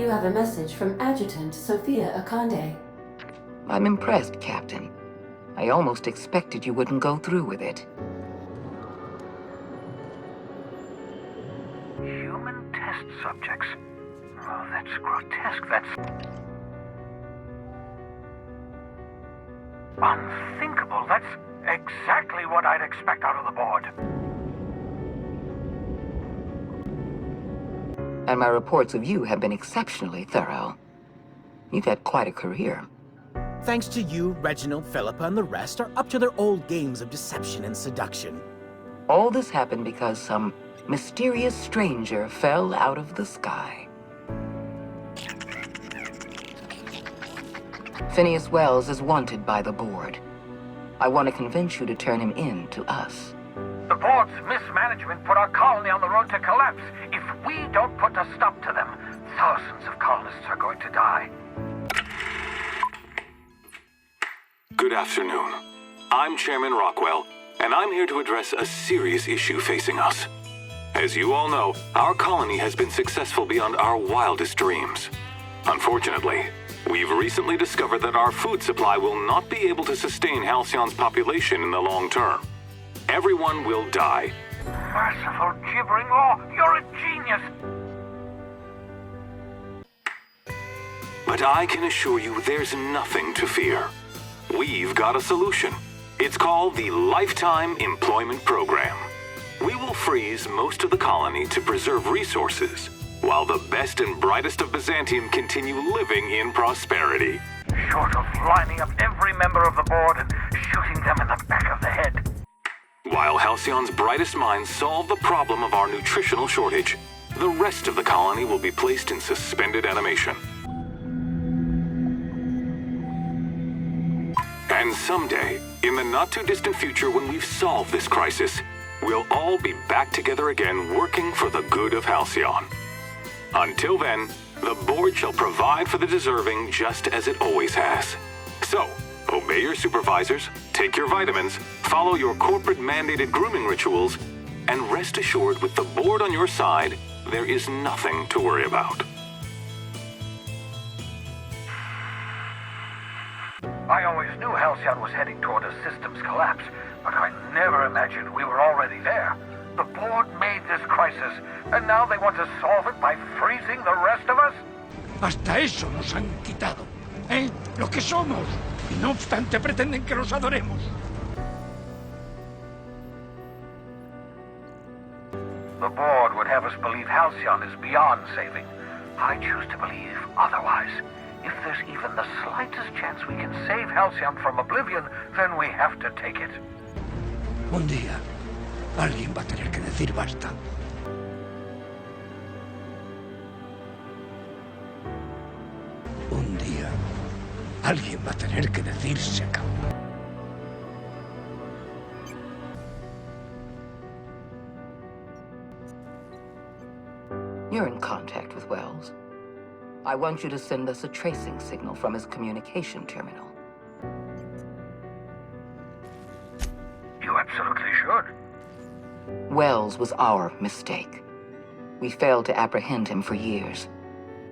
You have a message from Adjutant Sophia Akande. I'm impressed, Captain. I almost expected you wouldn't go through with it. Human test subjects? Oh, that's grotesque. That's unthinkable. That's exactly what I'd expect out of the board. And my reports of you have been exceptionally thorough. You've had quite a career. Thanks to you, Reginald, Philippa, and the rest are up to their old games of deception and seduction. All this happened because some mysterious stranger fell out of the sky. Phineas Wells is wanted by the board. I want to convince you to turn him in to us. The board's mismanagement put our colony on the road to collapse. If we don't put a stop to them, thousands of colonists are going to die. Good afternoon. I'm Chairman Rockwell, and I'm here to address a serious issue facing us. As you all know, our colony has been successful beyond our wildest dreams. Unfortunately, we've recently discovered that our food supply will not be able to sustain Halcyon's population in the long term. Everyone will die. Merciful gibbering law, you're a genius! But I can assure you there's nothing to fear. We've got a solution. It's called the Lifetime Employment Program. We will freeze most of the colony to preserve resources, while the best and brightest of Byzantium continue living in prosperity. Short of lining up every member of the board and shooting them in the back of the head. While Halcyon's brightest minds solve the problem of our nutritional shortage, the rest of the colony will be placed in suspended animation. And someday, in the not-too-distant future when we've solved this crisis, we'll all be back together again working for the good of Halcyon. Until then, the board shall provide for the deserving just as it always has. So, obey your supervisors, take your vitamins, follow your corporate-mandated grooming rituals, and rest assured with the board on your side, there is nothing to worry about. I always knew Halcyon was heading toward a systems collapse, but I never imagined we were already there. The board made this crisis, and now they want to solve it by freezing the rest of us? Hasta eso nos han quitado, ¿eh? Lo que somos. Y no obstante pretenden que los adoremos. The board would have us believe Halcyon is beyond saving. I choose to believe otherwise. If there's even the slightest chance we can save Halcyon from oblivion, then we have to take it. Un día, alguien va a tener que decir basta. Un día, alguien va a tener que decir se acabó. You're in contact with Wells. I want you to send us a tracing signal from his communication terminal. You absolutely should. Wells was our mistake. We failed to apprehend him for years.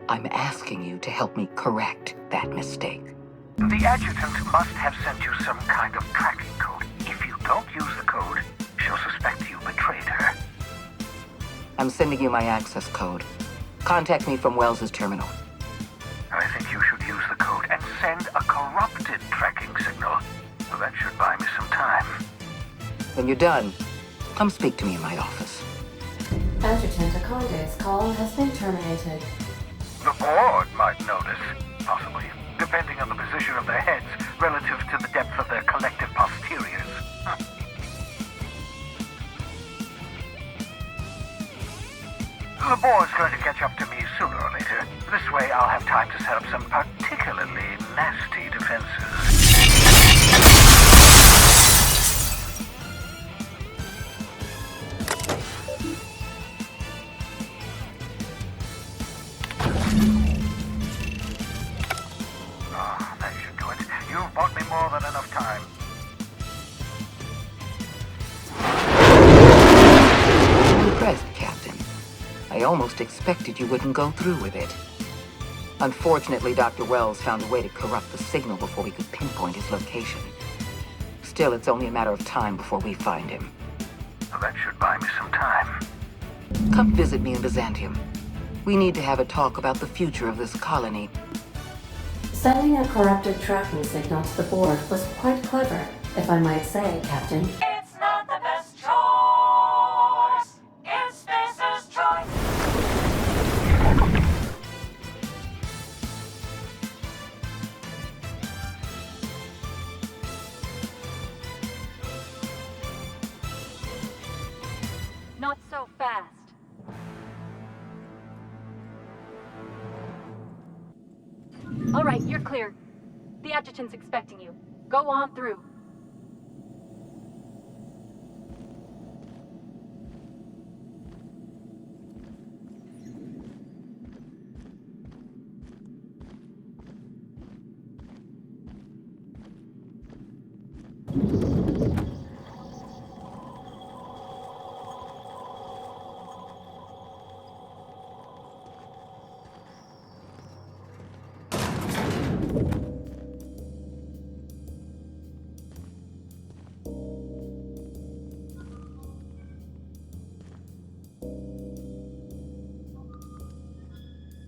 I'm asking you to help me correct that mistake. The adjutant must have sent you some kind of tracking code. If you don't use the code, she'll suspect you betrayed her. I'm sending you my access code. Contact me from Wells's terminal. I think you should use the code and send a corrupted tracking signal. That should buy me some time. When you're done, come speak to me in my office. Adjutant Akande's call has been terminated. The board might notice, possibly, depending on the position of their heads relative to the depth of their collective posteriors. The board's going to catch up to me sooner or later. This way I'll have time to set up some particularly nasty defenses. That should do it. You've bought me more than enough time. I'm impressed, Captain. I almost expected you wouldn't go through with it. Unfortunately, Dr. Wells found a way to corrupt the signal before we could pinpoint his location. Still, it's only a matter of time before we find him. Well, that should buy me some time. Come visit me in Byzantium. We need to have a talk about the future of this colony. Sending a corrupted tracking signal to the board was quite clever, if I might say, Captain. It's not the best choice. It's Spacer's choice. Not so fast. All right, you're clear. The adjutant's expecting you. Go on through.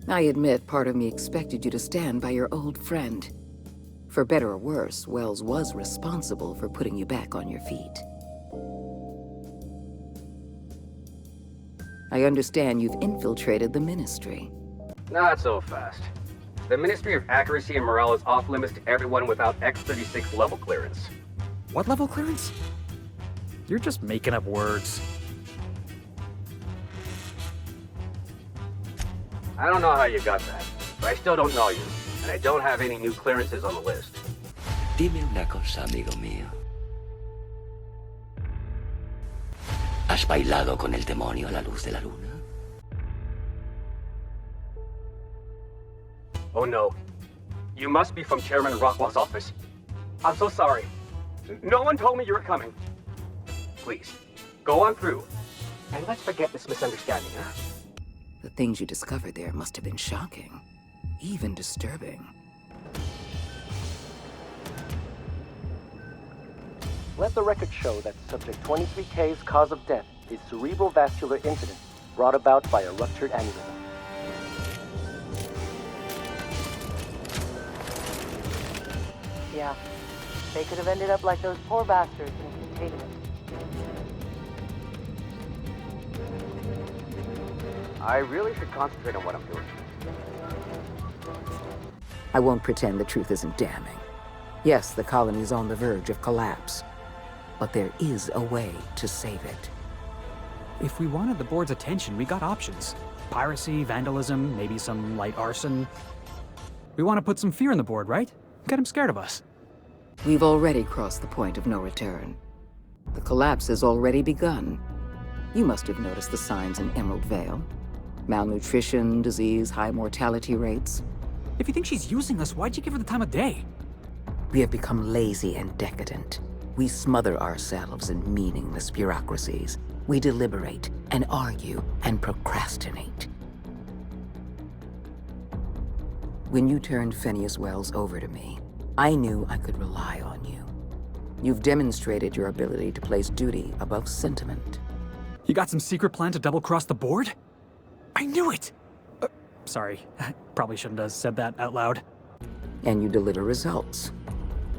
I admit part of me expected you to stand by your old friend. For better or worse, Wells was responsible for putting you back on your feet. I understand you've infiltrated the Ministry. Not so fast. The Ministry of Accuracy and Morale is off limits to everyone without X-36 level clearance. What level clearance? You're just making up words. I don't know how you got that, but I still don't know you, and I don't have any new clearances on the list. Dime una cosa, amigo mío. ¿Has bailado con el demonio a la luz de la luna? Oh no. You must be from Chairman Rockwell's office. I'm so sorry. No one told me you were coming. Please, go on through, and let's forget this misunderstanding, huh? The things you discovered there must have been shocking, even disturbing. Let the record show that Subject 23K's cause of death is cerebral vascular incident brought about by a ruptured aneurysm. Yeah, they could have ended up like those poor bastards in containment. I really should concentrate on what I'm doing. I won't pretend the truth isn't damning. Yes, the colony's on the verge of collapse. But there is a way to save it. If we wanted the board's attention, we got options. Piracy, vandalism, maybe some light arson. We want to put some fear in the board, right? Get them scared of us. We've already crossed the point of no return. The collapse has already begun. You must have noticed the signs in Emerald Vale. Malnutrition, disease, high mortality rates. If you think she's using us, why'd you give her the time of day? We have become lazy and decadent. We smother ourselves in meaningless bureaucracies. We deliberate and argue and procrastinate. When you turned Phineas Wells over to me, I knew I could rely on you. You've demonstrated your ability to place duty above sentiment. You got some secret plan to double-cross the board? I knew it! Sorry, I probably shouldn't have said that out loud. And you deliver results.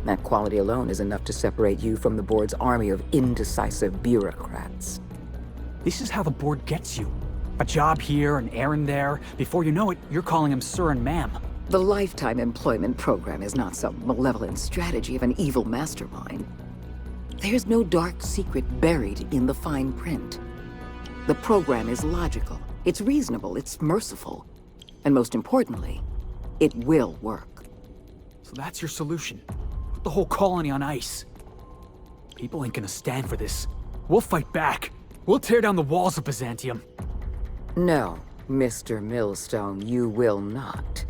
That quality alone is enough to separate you from the board's army of indecisive bureaucrats. This is how the board gets you. A job here, an errand there. Before you know it, you're calling him sir and ma'am. The lifetime employment program is not some malevolent strategy of an evil mastermind. There's no dark secret buried in the fine print. The program is logical, it's reasonable, it's merciful. And most importantly, it will work. So that's your solution. Put the whole colony on ice. People ain't gonna stand for this. We'll fight back. We'll tear down the walls of Byzantium. No, Mr. Millstone, you will not.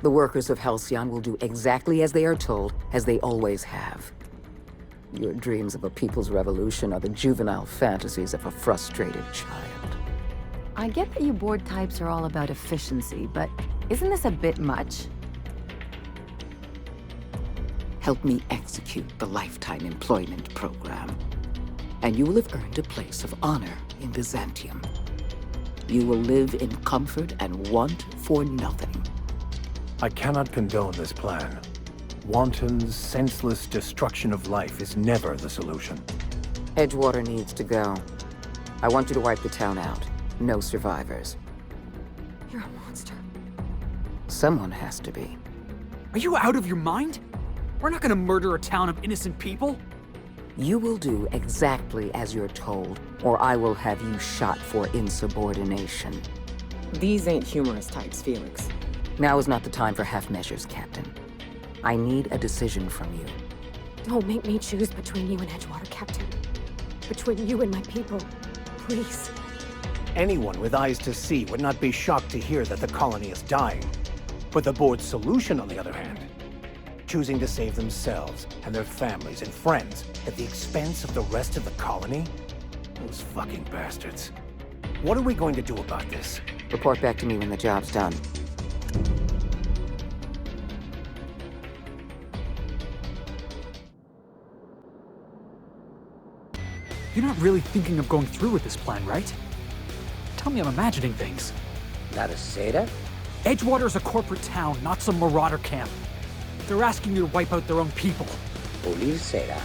The workers of Halcyon will do exactly as they are told, as they always have. Your dreams of a people's revolution are the juvenile fantasies of a frustrated child. I get that you board types are all about efficiency, but Isn't this a bit much? Help me execute the lifetime employment program, and you will have earned a place of honor in Byzantium. You will live in comfort and want for nothing. I cannot condone this plan. Wanton, senseless destruction of life is never the solution. Edgewater needs to go. I want you to wipe the town out. No survivors. You're a monster. Someone has to be. Are you out of your mind? We're not gonna murder a town of innocent people. You will do exactly as you're told, or I will have you shot for insubordination. These ain't humorous types, Felix. Now is not the time for half measures, Captain. I need a decision from you. Don't make me choose between you and Edgewater, Captain. Between you and my people. Please. Anyone with eyes to see would not be shocked to hear that the colony is dying. But the board's solution, on the other hand, choosing to save themselves and their families and friends at the expense of the rest of the colony? Those fucking bastards. What are we going to do about this? Report back to me when the job's done. You're not really thinking of going through with this plan, right? Tell me I'm imagining things. ¿La Cera? Edgewater's a corporate town, not some marauder camp. They're asking you to wipe out their own people. Pulir cera.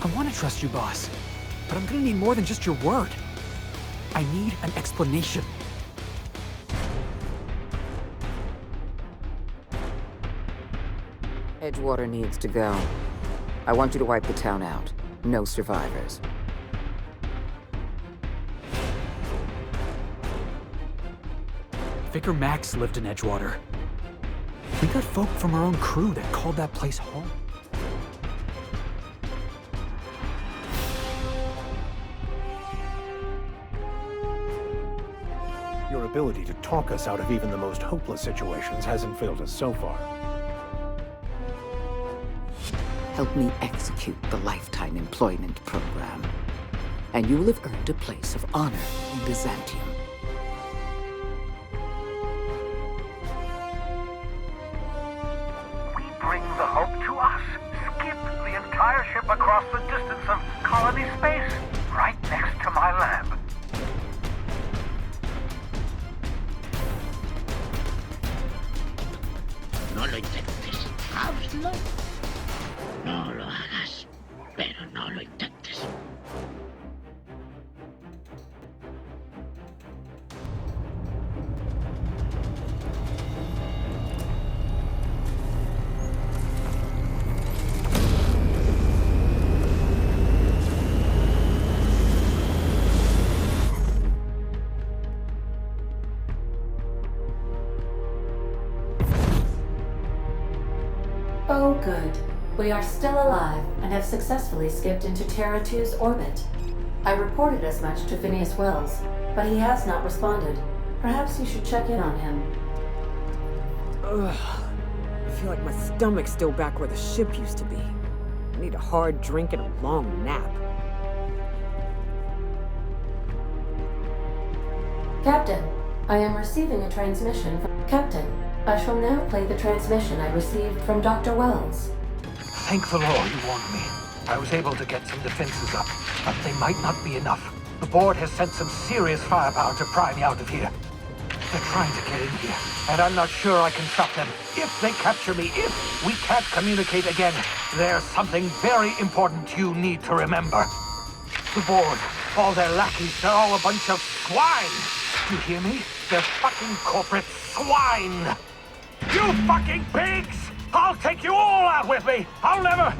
I want to trust you, boss. But I'm gonna need more than just your word. I need an explanation. Edgewater needs to go. I want you to wipe the town out. No survivors. Vicar Max lived in Edgewater. We got folk from our own crew that called that place home. Your ability to talk us out of even the most hopeless situations hasn't failed us so far. Help me execute the lifetime employment program, and you will have earned a place of honor in Byzantium. We bring the hope to us. Skip the entire ship across the distance of colony space, right next to my lab. No lo intentes. Hazlo. No lo hagas, pero no lo intentes. Oh, good. We are still alive and have successfully skipped into Terra 2's orbit. I reported as much to Phineas Wells, but he has not responded. Perhaps you should check in on him. Ugh. I feel like my stomach's still back where the ship used to be. I need a hard drink and a long nap. Captain, I am receiving a transmission from... Captain, I shall now play the transmission I received from Dr. Wells. Thank the Lord you warned me. I was able to get some defenses up, but they might not be enough. The board has sent some serious firepower to pry me out of here. They're trying to get in here, and I'm not sure I can stop them. If they capture me, if we can't communicate again, there's something very important you need to remember. The board, all their lackeys, they're all a bunch of swine. You hear me? They're fucking corporate swine. You fucking pigs! I'll take you all out with me! I'll never...